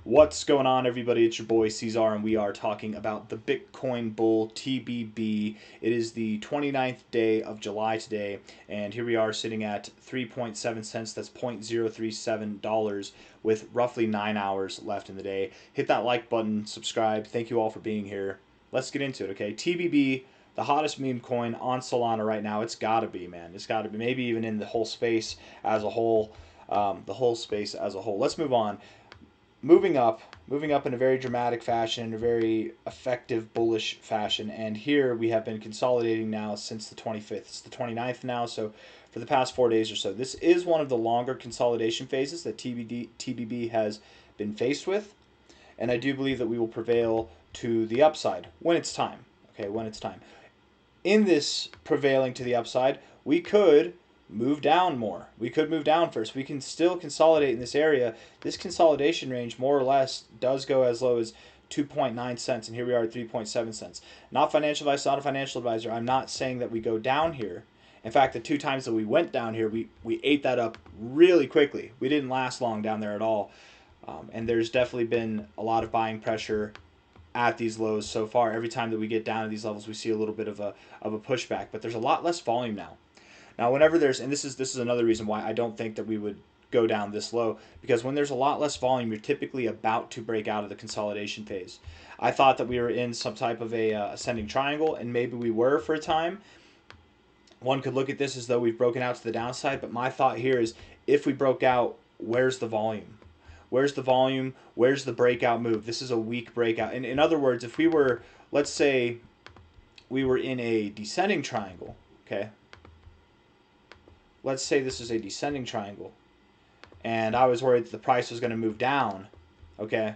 What's going on, everybody? It's your boy C-Zar, and we are talking about the Bitcoin bull TBB. It is the 29th day of July today, and here we are sitting at 3.7 cents. That's $0.037 with roughly 9 hours left in the day. Hit that like button, subscribe. Thank you all for being here. Let's get into it, okay? TBB, the hottest meme coin on Solana right now. It's got to be, man. It's got to be. Maybe even in the whole space as a whole. Let's move on. Moving up in a very dramatic fashion, in a very effective bullish fashion. And here we have been consolidating now since the 25th. It's the 29th now, so for the past 4 days or so. This is one of the longer consolidation phases that TBB has been faced with. And I do believe that we will prevail to the upside when it's time. Okay, when it's time. In this prevailing to the upside, we could move down more. We could move down first. We can still consolidate in this area. This consolidation range more or less does go as low as 2.9 cents, and here we are at 3.7 cents. Not financial advice, not a financial advisor. I'm not saying that we go down here. In fact, the 2 times that we went down here, we ate that up really quickly. We didn't last long down there at all. And there's definitely been a lot of buying pressure at these lows so far. Every time that we get down to these levels, we see a little bit of a pushback, but there's a lot less volume now. Now, whenever there's, and this is another reason why I don't think that we would go down this low, because when there's a lot less volume, you're typically about to break out of the consolidation phase. I thought that we were in some type of a ascending triangle, and maybe we were for a time. One could look at this as though we've broken out to the downside, but my thought here is, if we broke out, where's the volume? Where's the volume? Where's the breakout move? This is a weak breakout. In other words, if we were, let's say, we were in a descending triangle, okay? Let's say this is a descending triangle, and I was worried that the price was going to move down, okay?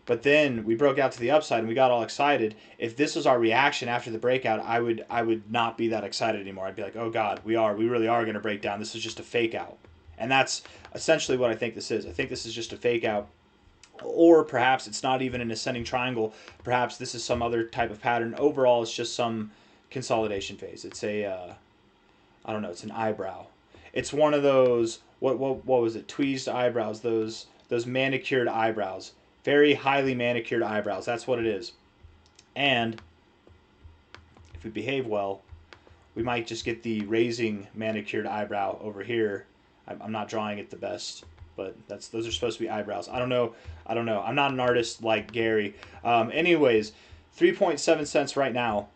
But then we broke out to the upside, and we got all excited. If this was our reaction after the breakout, I would not be that excited anymore. I'd be like, oh God, we really are going to break down. This is just a fake out. And that's essentially what I think this is. I think this is just a fake out. Or perhaps it's not even an ascending triangle. Perhaps this is some other type of pattern. Overall, it's just some consolidation phase. It's a I don't know, it's an eyebrow. It's one of those, what was it, tweezed eyebrows, those manicured eyebrows. Very highly manicured eyebrows, that's what it is. And if we behave well, we might just get the raising manicured eyebrow over here. I'm not drawing it the best, but those are supposed to be eyebrows. I don't know. I'm not an artist like Gary. Anyways, 3.7 cents right now,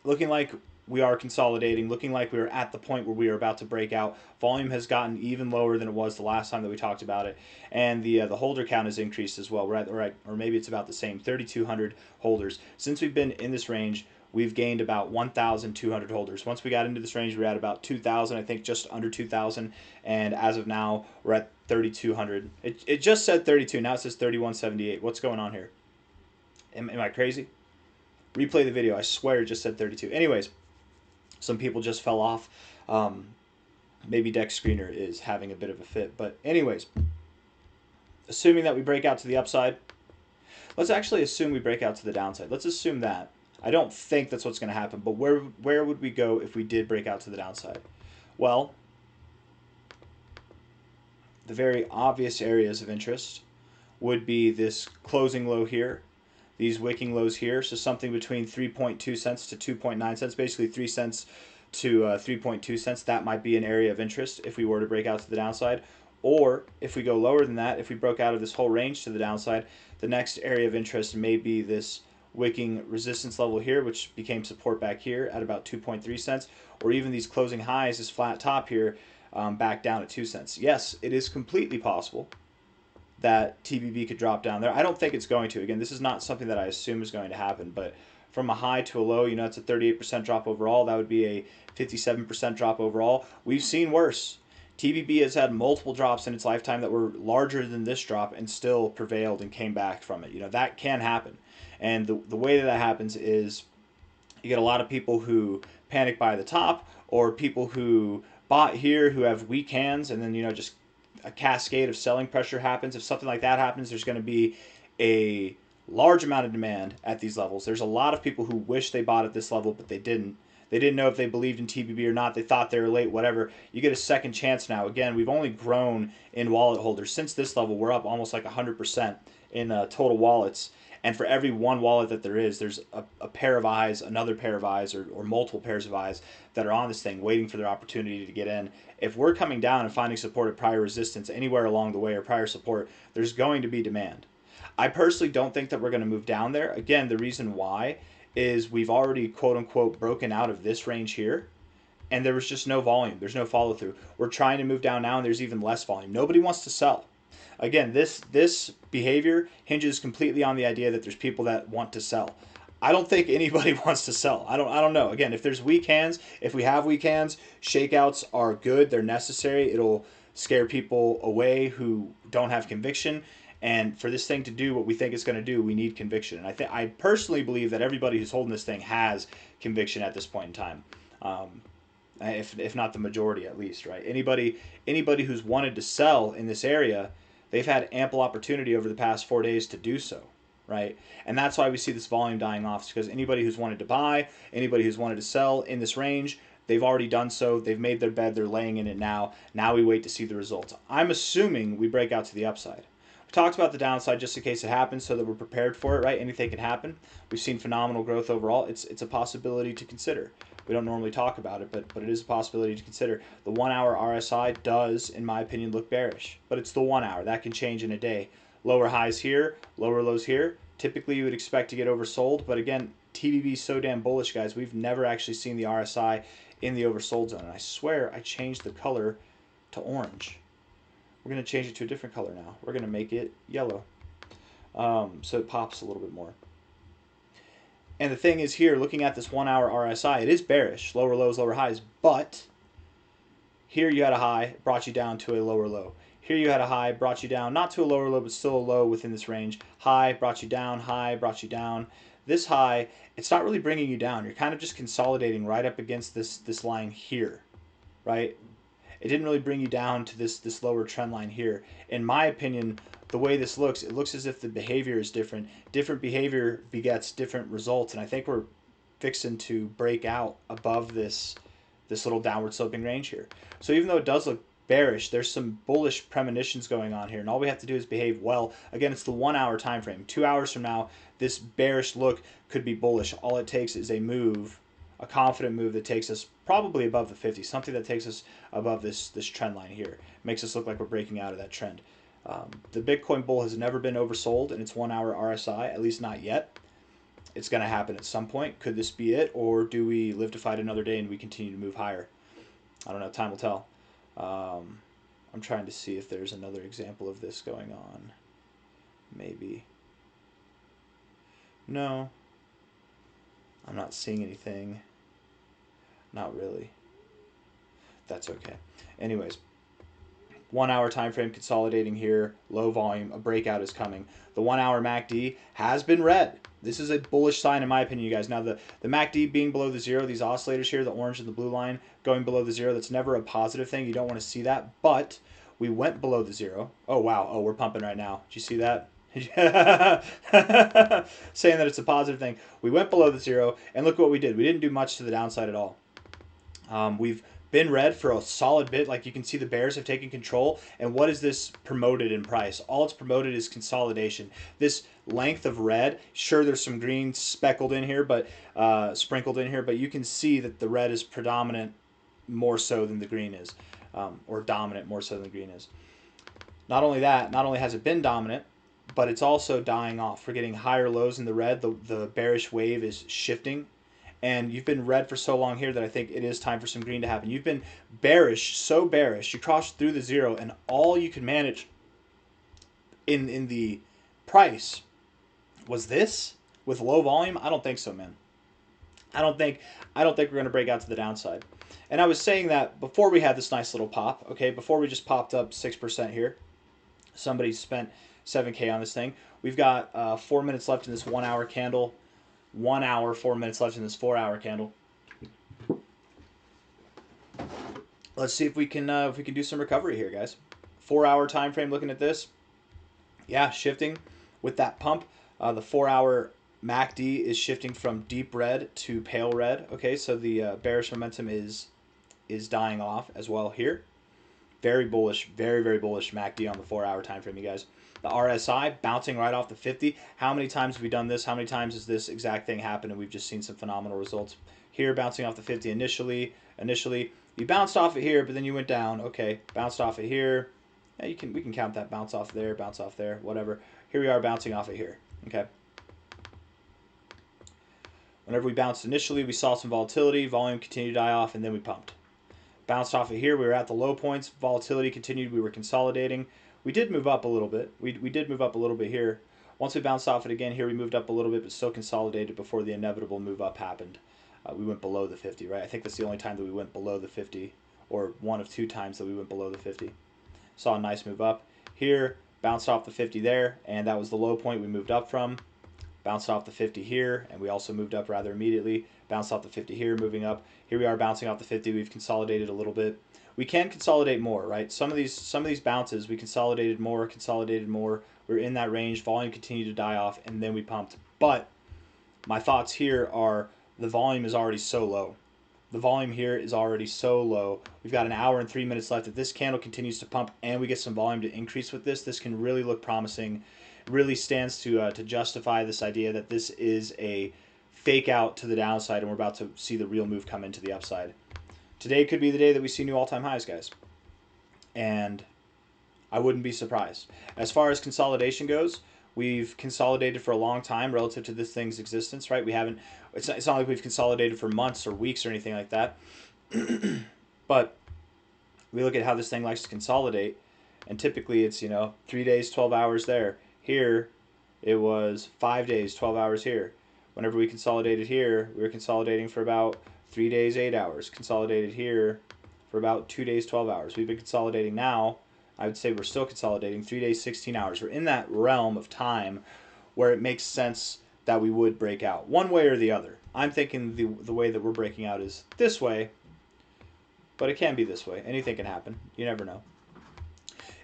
looking like we are consolidating, looking like we are at the point where we are about to break out. Volume has gotten even lower than it was the last time that we talked about it, and the holder count has increased as well. We're at, or maybe it's about the same, 3,200 holders. Since we've been in this range, we've gained about 1,200 holders. Once we got into this range, we were at about 2,000, I think just under 2,000, and as of now, we're at 3,200. It just said 32, now it says 3,178. What's going on here? Am I crazy? Replay the video, I swear it just said 32. Anyways, some people just fell off. Maybe Dex Screener is having a bit of a fit. But anyways, assuming that we break out to the upside, let's actually assume we break out to the downside. Let's assume that. I don't think that's what's going to happen, but where would we go if we did break out to the downside? Well, the very obvious areas of interest would be this closing low here, these wicking lows here, so something between 3.2 cents to 2.9 cents, basically 3 cents to 3.2 cents. That might be an area of interest if we were to break out to the downside. Or if we go lower than that, if we broke out of this whole range to the downside, the next area of interest may be this wicking resistance level here, which became support back here at about 2.3 cents, or even these closing highs, this flat top here, back down at 2 cents. Yes, it is completely possible that TBB could drop down there. I don't think it's going to. Again, this is not something that I assume is going to happen, but from a high to a low, you know, it's a 38% drop overall. That would be a 57% drop overall. We've seen worse. TBB has had multiple drops in its lifetime that were larger than this drop and still prevailed and came back from it. You know, that can happen. And the way that happens is you get a lot of people who panic buy the top, or people who bought here who have weak hands, and then, you know, just a cascade of selling pressure happens. If something like that happens, there's going to be a large amount of demand at these levels. There's a lot of people who wish they bought at this level, but they didn't. They didn't know if they believed in TBB or not. They thought they were late, whatever. You get a second chance now. Again, we've only grown in wallet holders. Since this level, we're up almost like 100% in total wallets. And for every one wallet that there is, there's a pair of eyes, another pair of eyes, or multiple pairs of eyes that are on this thing waiting for their opportunity to get in. If we're coming down and finding support at prior resistance anywhere along the way or prior support, there's going to be demand. I personally don't think that we're going to move down there. Again, the reason why is we've already, quote unquote, broken out of this range here, and there was just no volume. There's no follow through. We're trying to move down now, and there's even less volume. Nobody wants to sell. Again, this behavior hinges completely on the idea that there's people that want to sell. I don't think anybody wants to sell. I don't know. Again, if there's weak hands, if we have weak hands, shakeouts are good. They're necessary. It'll scare people away who don't have conviction. And for this thing to do what we think it's going to do, we need conviction. And I personally believe that everybody who's holding this thing has conviction at this point in time, if not the majority at least, right? Anybody who's wanted to sell in this area, they've had ample opportunity over the past 4 days to do so, right? And that's why we see this volume dying off. It's because anybody who's wanted to buy, anybody who's wanted to sell in this range, they've already done so. They've made their bed. They're laying in it now. Now we wait to see the results. I'm assuming we break out to the upside. Talked about the downside just in case it happens so that we're prepared for it, right? Anything can happen. We've seen phenomenal growth overall. It's a possibility to consider. We don't normally talk about it, but it is a possibility to consider. The 1 hour RSI does, in my opinion, look bearish, but it's the 1 hour. That can change in a day. Lower highs here, lower lows here. Typically you would expect to get oversold, but again, TBB is so damn bullish, guys. We've never actually seen the RSI in the oversold zone, and I swear I changed the color to orange. We're going to change it to a different color now. We're going to make it yellow, so it pops a little bit more. And the thing is here, looking at this 1 hour RSI, it is bearish, lower lows, lower highs, but here you had a high, brought you down to a lower low. Here you had a high, brought you down, not to a lower low, but still a low within this range. High, brought you down, high, brought you down. This high, it's not really bringing you down. You're kind of just consolidating right up against this line here, right? It didn't really bring you down to this lower trend line here. In my opinion, the way this looks, it looks as if the behavior is different. Different behavior begets different results, and I think we're fixing to break out above this little downward sloping range here. So even though it does look bearish, there's some bullish premonitions going on here, and all we have to do is behave well. Again, it's the 1 hour time frame. 2 hours from now, this bearish look could be bullish. All it takes is a move, a confident move that takes us probably above the 50, something that takes us above this trend line here. Makes us look like we're breaking out of that trend. The Bitcoin bull has never been oversold in its 1 hour RSI, at least not yet. It's going to happen at some point. Could this be it, or do we live to fight another day and we continue to move higher? I don't know. Time will tell. I'm trying to see if there's another example of this going on. Maybe. No. I'm not seeing anything. Not really. That's okay. Anyways, 1 hour time frame consolidating here, low volume, a breakout is coming. The 1 hour MACD has been red. This is a bullish sign in my opinion, you guys. Now the MACD being below the zero, these oscillators here, the orange and the blue line going below the zero, that's never a positive thing. You don't want to see that, but we went below the zero. Oh wow, oh we're pumping right now. Did you see that? Saying that it's a positive thing. We went below the zero, and look what we did. We didn't do much to the downside at all. We've been red for a solid bit. Like you can see, the bears have taken control. And what is this promoted in price? All it's promoted is consolidation. This length of red, sure there's some green speckled in here, but sprinkled in here, but you can see that the red is predominant more so than the green is, or dominant more so than the green is. Not only that, not only has it been dominant, but it's also dying off. We're getting higher lows in the red. The bearish wave is shifting. And you've been red for so long here that I think it is time for some green to happen. You've been bearish, so bearish. You crossed through the zero, and all you can manage in the price was this with low volume. I don't think so, man. I don't think we're going to break out to the downside. And I was saying that before we had this nice little pop, okay, before we just popped up 6% here. Somebody spent 7K on this thing. We've got 4 minutes left in this 1 hour candle. 1 hour, 4 minutes left in this 4 hour candle. Let's see if we can do some recovery here, guys. 4 hour time frame looking at this. Yeah, shifting with that pump. The 4 hour MACD is shifting from deep red to pale red. Okay, so the bearish momentum is dying off as well here. Very bullish, very bullish MACD on the 4-hour time frame, you guys. The RSI bouncing right off the 50. How many times have we done this? How many times has this exact thing happened and we've just seen some phenomenal results? Here, bouncing off the 50 initially, you bounced off it here, but then you went down. Okay, bounced off it here. Yeah, we can count that bounce off there, whatever. Here we are bouncing off it here. Okay. Whenever we bounced initially, we saw some volatility, volume continued to die off, and then we pumped. Bounced off of here, we were at the low points, volatility continued, we were consolidating. We did move up a little bit. We did move up a little bit here. Once we bounced off it again here, we moved up a little bit, but still consolidated before the inevitable move up happened. We went below the 50, right? I think that's the only time that we went below the 50, or one of 2 times that we went below the 50. Saw a nice move up. Here, bounced off the 50 there, and that was the low point we moved up from. Bounced off the 50 here, and we also moved up rather immediately. Bounced off the 50 here, moving up. Here we are bouncing off the 50. We've consolidated a little bit. We can consolidate more, right? Some of these bounces, we consolidated more. We're in that range. Volume continued to die off, and then we pumped. But my thoughts here are the volume is already so low. The volume here is already so low. We've got an hour and 3 minutes left. If this candle continues to pump and we get some volume to increase with this can really look promising. It really stands to justify this idea that this is a fake out to the downside and we're about to see the real move come into the upside. Today could be the day that we see new all-time highs, guys. And I wouldn't be surprised. As far as consolidation goes, we've consolidated for a long time relative to this thing's existence, right? We haven't. It's not like we've consolidated for months or weeks or anything like that. But we look at how this thing likes to consolidate, and typically it's 3 days, 12 hours there. Here, it was 5 days, 12 hours here. Whenever we consolidated here, we were consolidating for about 3 days, 8 hours. Consolidated here for about 2 days, 12 hours. We've been consolidating now. I would say we're still consolidating 3 days, 16 hours. We're in that realm of time where it makes sense that we would break out one way or the other. I'm thinking the way that we're breaking out is this way, but it can be this way. Anything can happen. You never know.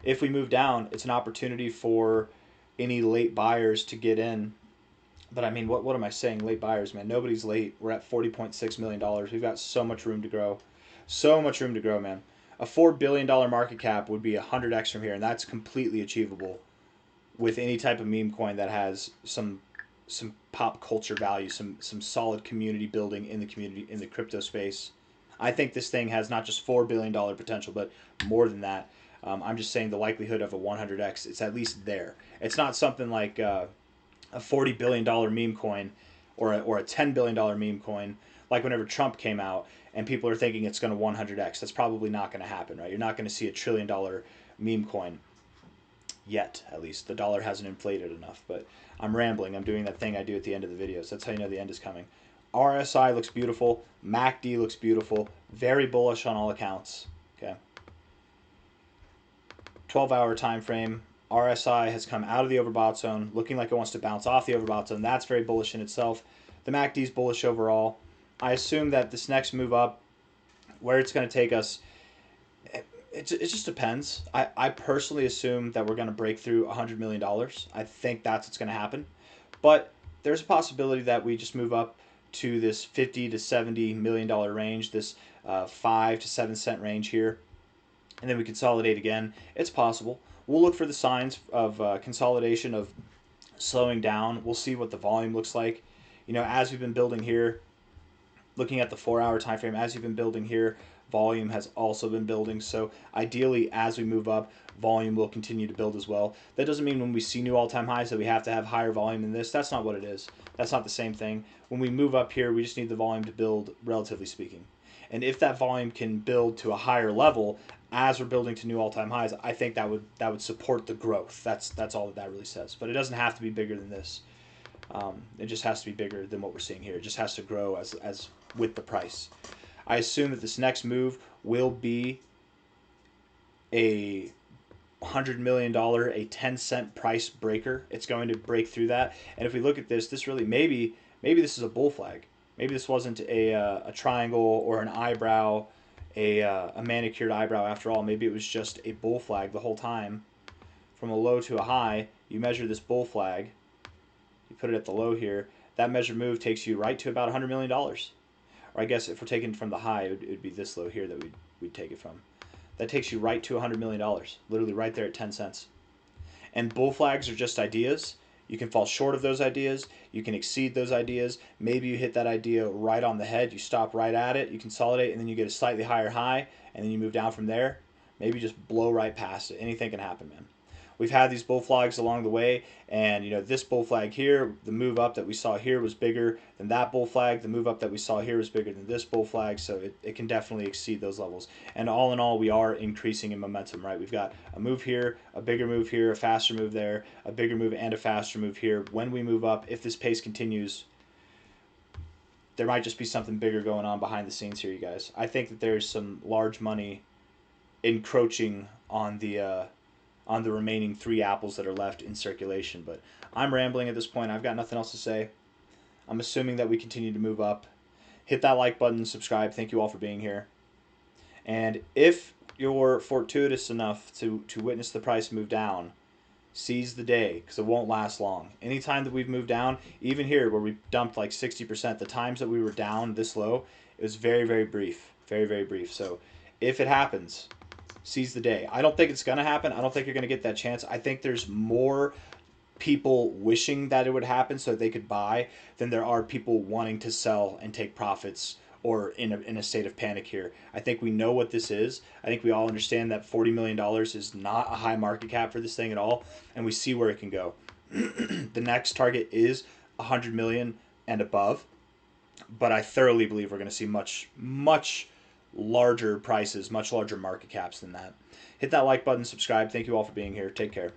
If we move down, it's an opportunity for any late buyers to get in. But I mean, what am I saying? Late buyers, man. Nobody's late. We're at $40.6 million. We've got so much room to grow. So much room to grow, man. A $4 billion market cap would be 100x from here, and that's completely achievable with any type of meme coin that has some pop culture value, some solid community building in the crypto space. I think this thing has not just $4 billion potential, but more than that. I'm just saying the likelihood of a 100x, it's at least there. It's not something like a $40 billion meme coin or a $10 billion meme coin, like whenever Trump came out and people are thinking it's going to 100x. That's probably not going to happen, right? You're not going to see a $1 trillion meme coin yet, at least. The dollar hasn't inflated enough, but I'm rambling. I'm doing that thing I do at the end of the videos. That's how you know the end is coming. RSI looks beautiful. MACD looks beautiful. Very bullish on all accounts. Okay. 12-hour time frame. RSI has come out of the overbought zone, looking like it wants to bounce off the overbought zone. That's very bullish in itself. The MACD is bullish overall. I assume that this next move up, where it's going to take us, it just depends. I personally assume that we're going to break through $100 million. I think that's what's going to happen. But there's a possibility that we just move up to this $50 to $70 million range, this 5 to 7 cent range here, and then we consolidate again. It's possible. We'll look for the signs of consolidation, of slowing down. We'll see what the volume looks like. As we've been building here, looking at the 4-hour time frame, as you've been building here, volume has also been building. So ideally, as we move up, volume will continue to build as well. That doesn't mean when we see new all-time highs that we have to have higher volume than this. That's not what it is. That's not the same thing. When we move up here, we just need the volume to build, relatively speaking. And if that volume can build to a higher level as we're building to new all-time highs, I think that would support the growth. That's all that really says. But it doesn't have to be bigger than this. It just has to be bigger than what we're seeing here. It just has to grow as with the price. I assume that this next move will be a $100 million, a 10-cent price breaker. It's going to break through that. And if we look at this really maybe this is a bull flag. Maybe this wasn't a triangle or an eyebrow, a manicured eyebrow after all. Maybe it was just a bull flag the whole time. From a low to a high, you measure this bull flag, you put it at the low here. that measured move takes you right to about $100 million. Or I guess if we're taking from the high, it would be this low here that we'd take it from. That takes you right to $100 million, literally right there at 10 cents. And bull flags are just ideas. You can fall short of those ideas. You can exceed those ideas. Maybe you hit that idea right on the head. You stop right at it. You consolidate, and then you get a slightly higher high, and then you move down from there. Maybe just blow right past it. Anything can happen, man. We've had these bull flags along the way, and this bull flag here, the move up that we saw here was bigger than that bull flag. The move up that we saw here was bigger than this bull flag, so it can definitely exceed those levels. And all in all, we are increasing in momentum, right? We've got a move here, a bigger move here, a faster move there, a bigger move and a faster move here. When we move up, if this pace continues, there might just be something bigger going on behind the scenes here, you guys. I think that there's some large money encroaching on the remaining 3 apples that are left in circulation. But I'm rambling at this point. I've got nothing else to say. I'm assuming that we continue to move up. Hit that like button, subscribe. Thank you all for being here. And if you're fortuitous enough to witness the price move down, seize the day, because it won't last long. Anytime that we've moved down, even here where we dumped like 60%, the times that we were down this low, it was very, very brief. Very, very brief. So if it happens, seize the day. I don't think it's going to happen. I don't think you're going to get that chance. I think there's more people wishing that it would happen so that they could buy than there are people wanting to sell and take profits or in a state of panic here. I think we know what this is. I think we all understand that $40 million is not a high market cap for this thing at all, and we see where it can go. The next target is 100 million and above, but I thoroughly believe we're going to see much, much larger prices, much larger market caps than that. Hit that like button, subscribe. Thank you all for being here. Take care.